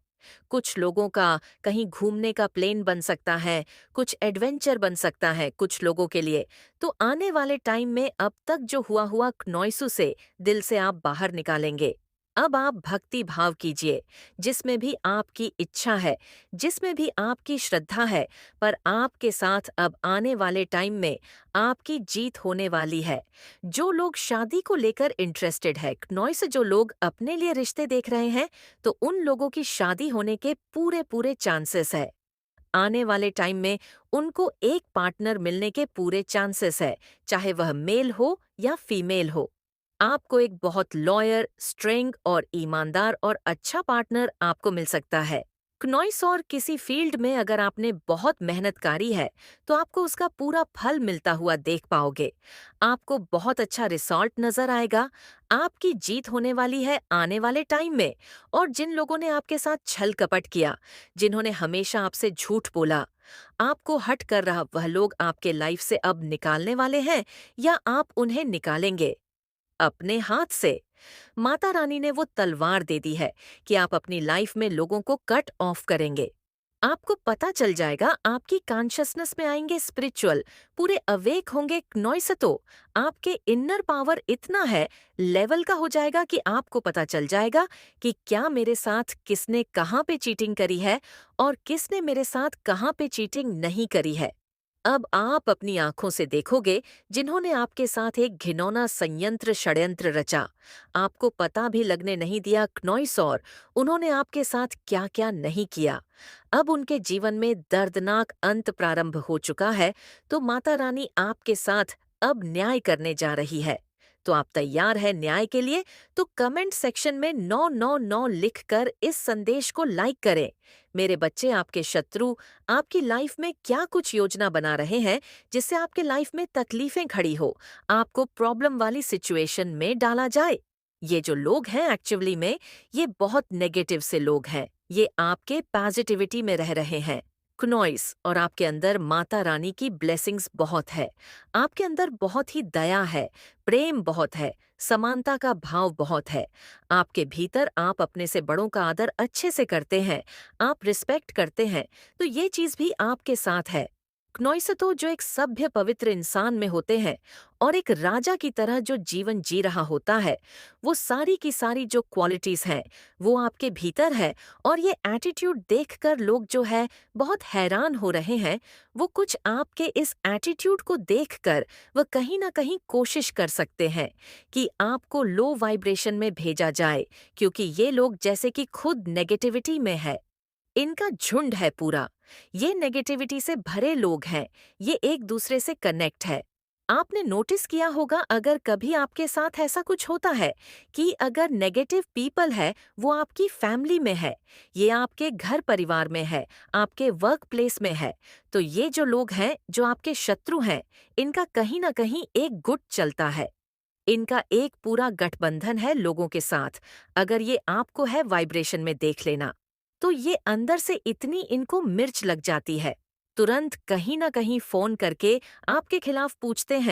S2: कुछ लोगों का कहीं घूमने का प्लेन बन सकता है, कुछ एडवेंचर बन सकता है कुछ लोगों के लिए। तो आने वाले टाइम में अब तक जो हुआ हुआ नॉइसू से दिल से आप बाहर निकालेंगे। अब आप भक्ति भाव कीजिए, जिसमें भी आपकी इच्छा है, जिसमें भी आपकी श्रद्धा है, पर आपके साथ अब आने वाले टाइम में आपकी जीत होने वाली है। जो लोग शादी को लेकर इंटरेस्टेड है, नॉइस, जो लोग अपने लिए रिश्ते देख रहे हैं, तो उन लोगों की शादी होने के पूरे पूरे चांसेस है। आने वाले टाइम में उनको एक पार्टनर मिलने के पूरे चांसेस है, चाहे वह मेल हो या फीमेल हो। आपको एक बहुत लॉयर, स्ट्रेंग और ईमानदार और अच्छा पार्टनर आपको मिल सकता है। नॉइस, और किसी फील्ड में अगर आपने बहुत मेहनत करी है, तो आपको उसका पूरा फल मिलता हुआ देख पाओगे। आपको बहुत अच्छा रिजल्ट नजर आएगा। आपकी जीत होने वाली है आने वाले टाइम में। और जिन लोगों ने आपके साथ छल कपट किया, जिन्होंने हमेशा आपसे झूठ बोला, आपको हट कर रहा, वह लोग आपके लाइफ से अब निकालने वाले हैं, या आप उन्हें निकालेंगे अपने हाथ से। माता रानी ने वो तलवार दे दी है कि आप अपनी लाइफ में लोगों को कट ऑफ करेंगे। आपको पता चल जाएगा, आपकी कॉन्शियसनेस में आएंगे स्पिरिचुअल, पूरे अवेक होंगे नॉइस, तो आपके इनर पावर इतना है, लेवल का हो जाएगा कि आपको पता चल जाएगा कि क्या मेरे साथ किसने कहाँ पे चीटिंग करी है और किसने मेरे साथ कहाँ पे चीटिंग नहीं करी है। अब आप अपनी आंखों से देखोगे जिन्होंने आपके साथ एक घिनौना संयंत्र षड्यंत्र रचा, आपको पता भी लगने नहीं दिया क्नॉइस, और उन्होंने आपके साथ क्या क्या नहीं किया। अब उनके जीवन में दर्दनाक अंत प्रारंभ हो चुका है, तो माता रानी आपके साथ अब न्याय करने जा रही है। तो आप तैयार है न्याय के लिए? तो कमेंट सेक्शन में 999 लिखकर इस संदेश को लाइक करें। मेरे बच्चे, आपके शत्रु आपकी लाइफ में क्या कुछ योजना बना रहे हैं जिससे आपके लाइफ में तकलीफें खड़ी हो, आपको प्रॉब्लम वाली सिचुएशन में डाला जाए। ये जो लोग हैं एक्चुअली में, ये बहुत नेगेटिव से लोग हैं, ये आपके पॉजिटिविटी में रह रहे हैं क्नॉइस, और आपके अंदर माता रानी की ब्लेसिंग्स बहुत है। आपके अंदर बहुत ही दया है, प्रेम बहुत है, समानता का भाव बहुत है। आपके भीतर आप अपने से बड़ों का आदर अच्छे से करते हैं, आप रिस्पेक्ट करते हैं, तो ये चीज भी आपके साथ है। क्नॉइसतो जो एक सभ्य पवित्र इंसान में होते हैं और एक राजा की तरह जो जीवन जी रहा होता है, वो सारी की सारी जो क्वालिटीज हैं वो आपके भीतर है। और ये एटीट्यूड देखकर लोग जो है बहुत हैरान हो रहे हैं। वो कुछ आपके इस एटीट्यूड को देखकर वह कहीं ना कहीं कोशिश कर सकते हैं कि आपको लो वाइब्रेशन में भेजा जाए, क्योंकि ये लोग जैसे कि खुद नेगेटिविटी में है, इनका झुंड है पूरा, ये नेगेटिविटी से भरे लोग हैं, ये एक दूसरे से कनेक्ट है। आपने नोटिस किया होगा, अगर कभी आपके साथ ऐसा कुछ होता है कि अगर नेगेटिव पीपल है वो आपकी फैमिली में है, ये आपके घर परिवार में है, आपके वर्क प्लेस में है, तो ये जो लोग हैं जो आपके शत्रु हैं, इनका कहीं ना कहीं एक गुट चलता है। इनका एक पूरा गठबंधन है लोगों के साथ। अगर ये आपको है वाइब्रेशन में देख लेना, तो ये अंदर से इतनी इनको मिर्च लग जाती है, तुरंत कहीं ना कहीं फोन करके आपके खिलाफ पूछते हैं